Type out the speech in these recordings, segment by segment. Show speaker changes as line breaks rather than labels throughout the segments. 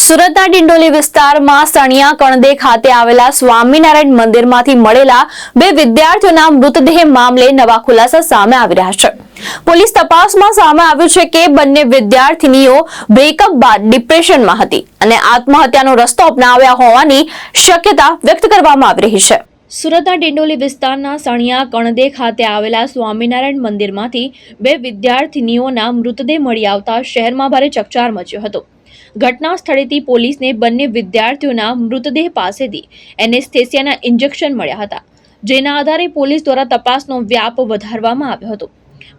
સુરતના ડિંડોલી વિસ્તારમાં સણિયા કણદે ખાતે આવેલા સ્વામિનારાયણ મંદિરમાંથી મળેલા બે વિદ્યાર્થીઓના મૃતદેહ મામલે નવા ખુલાસા સામે આવી રહ્યા છે। પોલીસ તપાસમાં સામે આવ્યું છે કે બંને વિદ્યાર્થીનીઓ બ્રેકઅપ બાદ ડિપ્રેશનમાં હતી અને આત્મહત્યાનો રસ્તો અપનાવ્યા હોવાની શક્યતા વ્યક્ત કરવામાં આવી રહી છે। સુરતના ડિંડોલી વિસ્તારના સણિયા કણદે ખાતે આવેલા સ્વામિનારાયણ મંદિરમાંથી બે વિદ્યાર્થીનીઓના મૃતદેહ મળી આવતા શહેરમાં ભારે ચકચાર મચ્યો હતો। ઘટના સ્થળેથી પોલીસને બંને વિદ્યાર્થીઓના મૃતદેહ પાસેથી એનેસ્થેસિયાના ઇન્જેક્શન મળ્યા હતા, જેના આધારે પોલીસ દ્વારા તપાસનો વ્યાપ વધારવામાં આવ્યો હતો।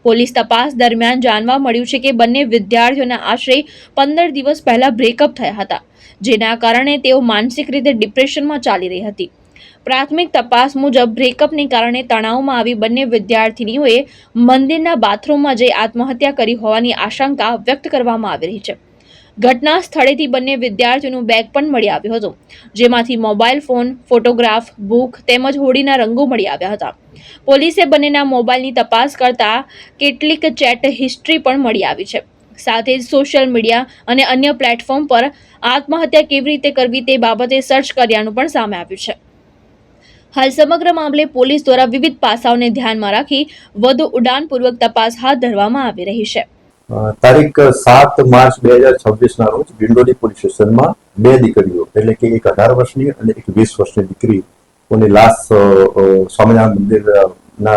પોલીસ તપાસ દરમિયાન જાણવા મળ્યું છે કે બંને વિદ્યાર્થીઓના આશરે 15 દિવસ પહેલા બ્રેકઅપ થયા હતા, જેના કારણે તેઓ માનસિક રીતે ડિપ્રેશનમાં ચાલી રહી હતી। પ્રાથમિક તપાસ મુજબ બ્રેકઅપને કારણે તણાવમાં આવી બંને વિદ્યાર્થીનીઓએ મંદિરના બાથરૂમમાં જઈ આત્મહત્યા કરી હોવાની આશંકા વ્યક્ત કરવામાં આવી રહી છે। ઘટના સ્થળેથી બંને વિદ્યાર્થીઓનું બેગ પણ મળી આવ્યું હતું, જેમાંથી મોબાઈલ ફોન, ફોટોગ્રાફ, બુક તેમજ હોળીના રંગો મળી આવ્યા હતા। પોલીસે બંનેના મોબાઈલની તપાસ કરતા કેટલીક ચેટ હિસ્ટ્રી પણ મળી આવી છે। સાથે જ સોશિયલ મીડિયા અને અન્ય પ્લેટફોર્મ પર આત્મહત્યા કેવી રીતે કરવી તે બાબતે સર્ચ કર્યાનું પણ સામે આવ્યું છે। હાલ સમગ્ર મામલે પોલીસ દ્વારા વિવિધ પાસાઓને ધ્યાનમાં રાખી વધુ ઉડાનપૂર્વક તપાસ હાથ ધરવામાં આવી રહી છે।
તારીખ 7 માર્ચ 2026 ના રોજ ડિંડોલી પોલીસ સ્ટેશનમાં બે દીકરીઓ એટલે કે એક 18 વર્ષની અને એક 20 વર્ષની દીકરીઓની લાશ સ્વામિનારાયણ મંદિરના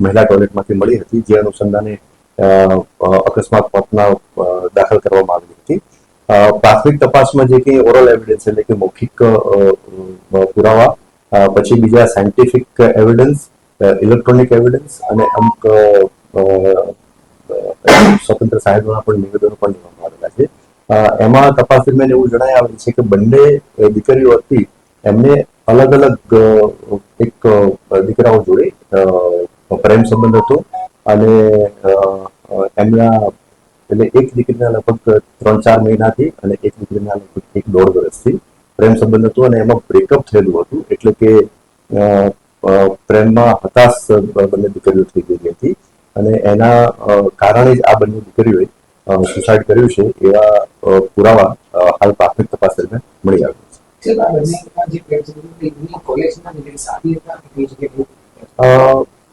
મહિલા ટોયલેટમાંથી મળી હતી, જે અનુસંધાને અકસ્માત મોતના દાખલ કરવામાં આવી હતી। પ્રાથમિક તપાસમાં જે કંઈ ઓરલ એવિડન્સ એટલે કે મૌખિક પુરાવા, પછી બીજા સાયન્ટિફિક એવિડન્સ, ઇલેક્ટ્રોનિક એવિડન્સ અને અમુક સ્વતંત્ર સાહેબોના પણ નિવેદનો પણ લેવામાં આવેલા છે। એમાં તપાસ દરમિયાન એવું જણાઈ આવેલું છે કે બંને દીકરીઓ હતી એમને અલગ અલગ એક દીકરાઓ જોડે પ્રેમ સંબંધ હતો અને એમના એટલે એક દીકરીના લગભગ 3-4 મહિનાથી અને એક દીકરીના લગભગ 1-1.5 વર્ષથી પ્રેમ સંબંધ હતો અને એમાં બ્રેકઅપ થયેલું હતું, એટલે કે પ્રેમમાં હતાશ બંને દીકરીઓ થઈ ગઈ હતી અને એના કારણે જ આ બંને દીકરીઓએ સુસાઇડ કર્યું છે એવા પુરાવા હાલ પ્રાથમિક તપાસ દરમિયાન મળી આવ્યા છે।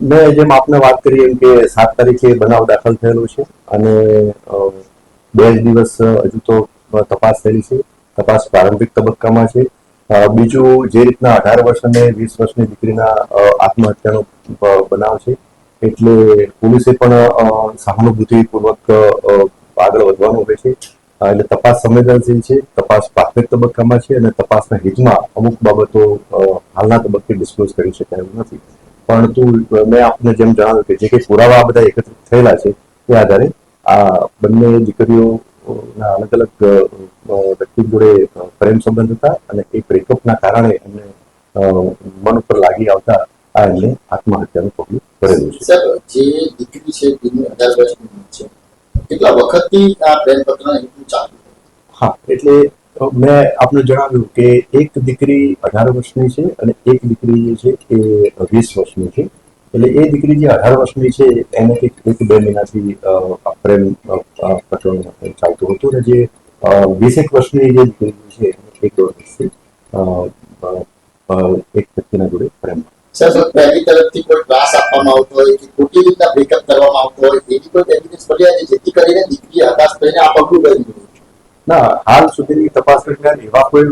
મેં જેમ આપને વાત કરી એમ કે 7 તારીખે બનાવ દાખલ થયેલો છે અને 2 દિવસ હજુ તો તપાસ થયેલી છે। તપાસ પ્રારંભિક તબક્કામાં છે। બીજું જે રીતના 18 વર્ષ અને 20 વર્ષની દીકરીના આત્મહત્યાનો બનાવ છે એટલે પોલીસે પણ સહાનુભૂતિપૂર્વક આગળ વધવાનું હોય છે। એટલે તપાસ સંવેદનશીલ છે, તપાસ પ્રાથમિક તબક્કામાં છે અને તપાસના હિતમાં અમુક બાબતો હાલના તબક્કે ડિસ્ક્લોઝ કરી શકાય એવું નથી, પરંતુ મેં આપને જેમ જણાવ્યું કે જે કંઈ પુરાવા આ બધા એકત્રિત થયેલા છે તે આધારે આ બંને દીકરીઓના અલગ અલગ વ્યક્તિ જોડે પ્રેમ સંબંધ હતા અને એ બ્રેકઅપના કારણે એમને મન ઉપર લાગી આવતા આ એમને આત્મહત્યાનું પગલું ભરેલું છે।
સર, જે દીકરી છે તેની 18 વર્ષની છે, કેટલા વખતથી આ પ્રેમ પ્રકરણ ચાલુ?
હા, એટલે મેં આપને જણાવ્યું કે એક દીકરી 18 વર્ષની છે અને એક દીકરી જે છે એ 20 વર્ષની છે। એટલે એ દીકરી જે 18 વર્ષની છે એને કંઈક 1-2 મહિનાથી પ્રેમ પ્રકરણ ચાલતું હતું અને જે 20 વર્ષની જે દીકરી છે એને 1-1.5 વર્ષથી એક વ્યક્તિના જોડે પ્રેમ।
સર, પહેલી તરફથી કોઈ ત્રાસ આપવામાં આવતો હોય કે ખોટી રીતના બ્રેકઅપ કરવામાં આવતો હોય એવી કોઈ એવિડન્સ મળી આવી જેથી કરીને દીકરી હતાશ થઈને આ પગલું ભર્યું?
ના, હાલ સુધીની તપાસ દરમિયાન એવા કોઈ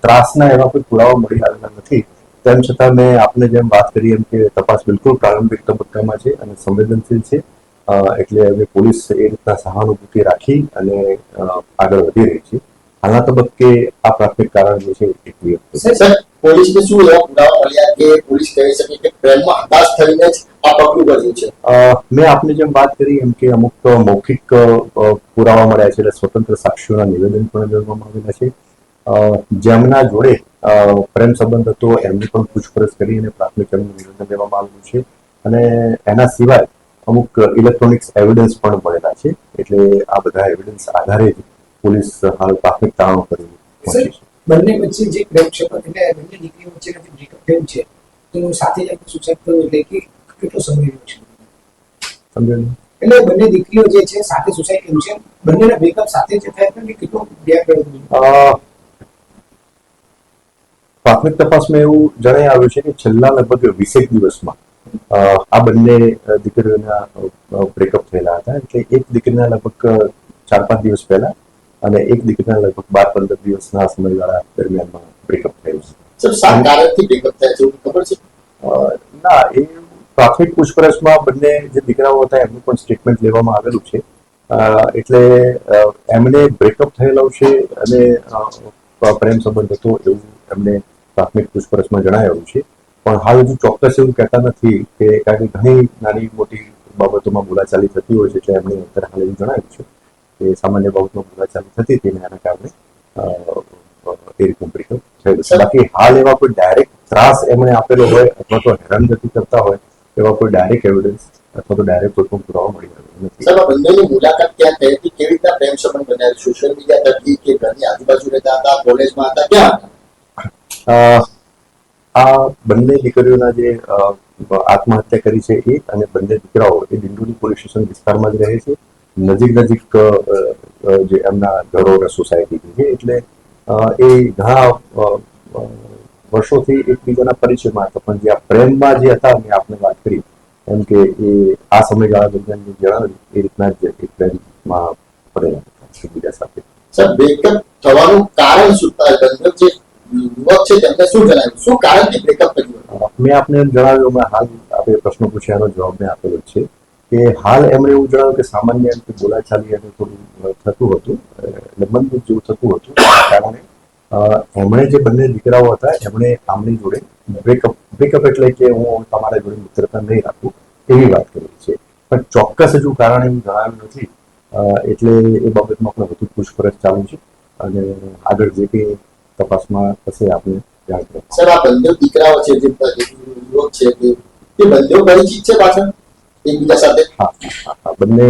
ત્રાસના એવા કોઈ પુરાવા મળી આવેલા નથી। તેમ છતાં મેં આપને જેમ વાત કરી એમ કે તપાસ બિલકુલ પ્રારંભિક તબક્કામાં છે અને સંવેદનશીલ છે, એટલે હવે પોલીસ એ રીતના સહાનુભૂતિ રાખી અને આગળ વધી રહી છે। હાલના તબક્કે આ પ્રાથમિક કારણ જે છે એ ક્લિયર છે।
સર, પોલીસને શું એવા પુરાવા મળ્યા કે પોલીસ કહી શકે કે પ્રેમમાં હતાશ થઈને જ આ પગલું ભર્યું છે?
મેં આપને જેમ વાત કરી એમ કે અમુક મૌખિક પુરાવા મળ્યા છે એટલે સ્વતંત્ર સાક્ષીઓના નિવેદન પણ લેવામાં આવેલા છે। જેમના જોડે પ્રેમ સંબંધ હતો એમની પણ પૂછપરછ કરી અને પ્રાથમિક એમનું નિવેદન લેવામાં આવેલું છે અને એના સિવાય અમુક ઇલેક્ટ્રોનિક્સ એવિડન્સ પણ મળેલા છે, એટલે આ બધા એવિડન્સ આધારે જ પોલીસ હાલ પ્રાથમિક તારણો કરી પહોંચી છે।
બંને વચ્ચે જે પ્રેમ છે એટલે બંને દીકરીઓ વચ્ચે બ્રેકઅપ થયું છે તો સાથે જ સુસાઇડ કર્યું એટલે કે કેટલો સમય રહ્યો છે?
સમજાયું?
એટલે બંને દીકરીઓ જે છે સાથે સુસાઇડ કર્યું છે, બંનેના બ્રેકઅપ સાથે જ થયા કે કેટલો ગેપ રહ્યો?
પ્રાથમિક તપાસમાં એવું જણાઈ આવ્યું છે કે છેલ્લા લગભગ 20 દિવસમાં આ બંને દીકરીઓના બ્રેકઅપ થયેલા હતા. એટલે એક દીકરીના લગભગ 4-5 દિવસ પહેલા અને એક દીકરીના લગભગ 12-15 દિવસના સમયગાળા દરમિયાનમાં બ્રેકઅપ થયું છે.
સર શા કારણથી બ્રેકઅપ થયા છે એવું ખબર છે?
ના, એ પ્રાથમિક પૂછપરછમાં બંને જે દીકરાઓ હતા એમનું પણ સ્ટેટમેન્ટ લેવામાં આવેલું છે. એટલે એમને બ્રેકઅપ થયેલો છે અને પ્રેમ સંબંધ હતો એવું એમને પ્રાથમિક પૂછપરછમાં જણાવ્યું છે. પણ હાલ હજુ ચોક્કસ એવું કહેતા નથી કે કારણ કે ઘણી નાની મોટી બાબતોમાં બોલાચાલી થતી હોય છે. એટલે એમને અત્યારે હાલ એવું જણાવ્યું છે કે સામાન્ય બાબતમાં બોલાચાલી થતી હતી અને એના કારણે એ રીતનું બ્રેકઅપ થયેલું છે. બાકી હાલ એવા કોઈ ડાયરેક્ટ ત્રાસ એમણે આપેલો હોય અથવા તો હેરાનગતિ કરતા હોય એવા કોઈ ડાયરેક્ટ એવિડન્સ અથવા તો ડાયરેક્ટ કોઈ પણ પુરાવા મળી આવ્યો નથી.
સર બંનેની મુલાકાત ક્યાં થઈ હતી? કેવી રીતના પ્રેમ સંબંધ બન્યા? સોશિયલ મીડિયા થકી કે ઘરની આજુબાજુ રહેતા હતા, કોલેજમાં હતા, ક્યાં હતા?
આ બંને દીકરીઓના જે આત્મહત્યા કરી છે એ અને બંને દીકરાઓ એ દિંડોલી પોલીસ સ્ટેશન વિસ્તારમાં જ રહે છે. નજીક જે એમના ઘરો અને સોસાયટી છે. એટલે એ ઘણા વર્ષોથી એકબીજાના પરિચયમાં હતા. પણ જે આ પ્રેમમાં જે હતા મેં આપને વાત કરી એમ કે એ આ સમયગાળા દરમિયાન જે જણાવ્યું એ રીતના જ એક પ્રેમમાં પડેલા હતા એકબીજા સાથે.
સર બ્રેકઅપ થવાનું કારણ શું? બંને જે યુવક છે તેમને શું જણાવ્યું? શું કારણથી બ્રેકઅપ કર્યું?
મેં આપને એમ જણાવ્યું, મેં હાલ આપણે પ્રશ્ન પૂછ્યાનો જવાબ મેં આપેલો છે કે હાલ એમણે એવું જણાવ્યું કે સામાન્ય એમ બોલાચાલી એનું થોડું થતું હતું, એટલે મનમુખ જેવું થતું હતું. કારણે એમણે જે બંને દીકરાઓ હતા એમણે આમની જોડે બ્રેકઅપ એટલે કે હું તમારા જોડે મિત્રતા નહીં રાખું એવી વાત કરી છે. પણ ચોક્કસ હજુ કારણ એવું જણાવ્યું નથી. એટલે એ બાબતમાં આપણે વધુ પૂછપરછ ચાલુ છે અને આગળ જે કંઈ તપાસમાં થશે આપણે જાણ કરીએ.
સર આ બંને દીકરાઓ છે જે યુવક છે તે બંને પરિચિત છે પાછળ એકબીજા સાથે?
હા, બંને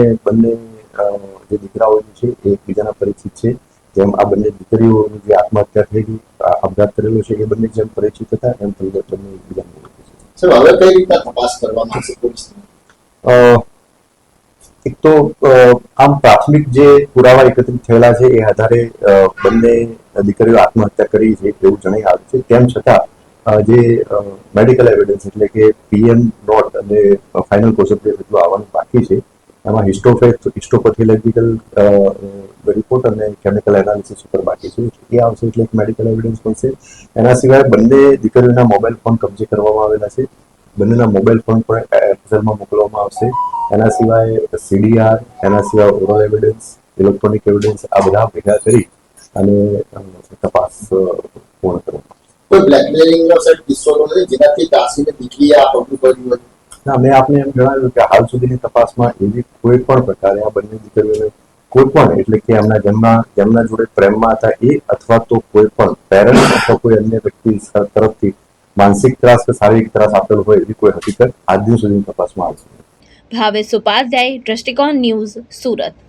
જે દીકરાઓ છે એ એકબીજાના પરિચિત છે. જેમ આ બંને દીકરીઓની જે આત્મહત્યા થઈ ગઈ, આપઘાત કરેલો છે એ બંને જેમ પરિચિત હતા એમ બંને એકબીજાને ઓળખે છે.
સર હવે કઈ રીતના તપાસ કરવામાં આવશે પોલીસની?
એક તો આમ પ્રાથમિક જે પુરાવા એકત્રિત થયેલા છે એ આધારે બંને દીકરીઓ આત્મહત્યા કરી છે એવું જણાઈ આવ્યું છે. તેમ છતાં જે મેડિકલ એવિડન્સ એટલે કે PM નોટ અને ફાઇનલ પોઝિટિવ જેટલું આવવાનું બાકી છે. એમાં હિસ્ટોપેથોલોજીકલ રિપોર્ટ અને કેમિકલ એનાલિસિસ ઉપર બાકી છે. એ આવશે એટલે એક મેડિકલ એવિડન્સ બનશે. એના સિવાય બંને દીકરીઓના મોબાઈલ ફોન કબજે કરવામાં આવેલા છે. બંનેના મોબાઈલ ફોન પણ એફએસએલમાં મોકલવામાં આવશે. એના સિવાય CDR, એના સિવાય ઓરલ એવિડન્સ, ઇલેક્ટ્રોનિક એવિડન્સ આ બધા ભેગા કરી અને તપાસ પૂર્ણ કરવામાં.
કોઈ બ્લેકમેલિંગનો સર કિસ્સો તો નથી જેનાથી દાસીને દીકરીએ આ પગલું ભર્યું હોય?
ના, મેં આપને એમ જણાવ્યું કે હાલ સુધીની તપાસમાં એવી કોઈ પણ પ્રકારે આ બંને દીકરીઓને કોઈ પણ એટલે કે જેમના જોડે પ્રેમમાં હતા એ અથવા તો કોઈ પણ પેરેન્ટ અથવા કોઈ અન્ય વ્યક્તિ તરફથી માનસિક ત્રાસ કે શારીરિક ત્રાસ આપેલો હોય એવી કોઈ હકીકત આજ દિન સુધીની તપાસમાં આવશે.
ભાવેશ ઉપાધ્યાય, દ્રષ્ટિકોણ ન્યૂઝ, સુરત.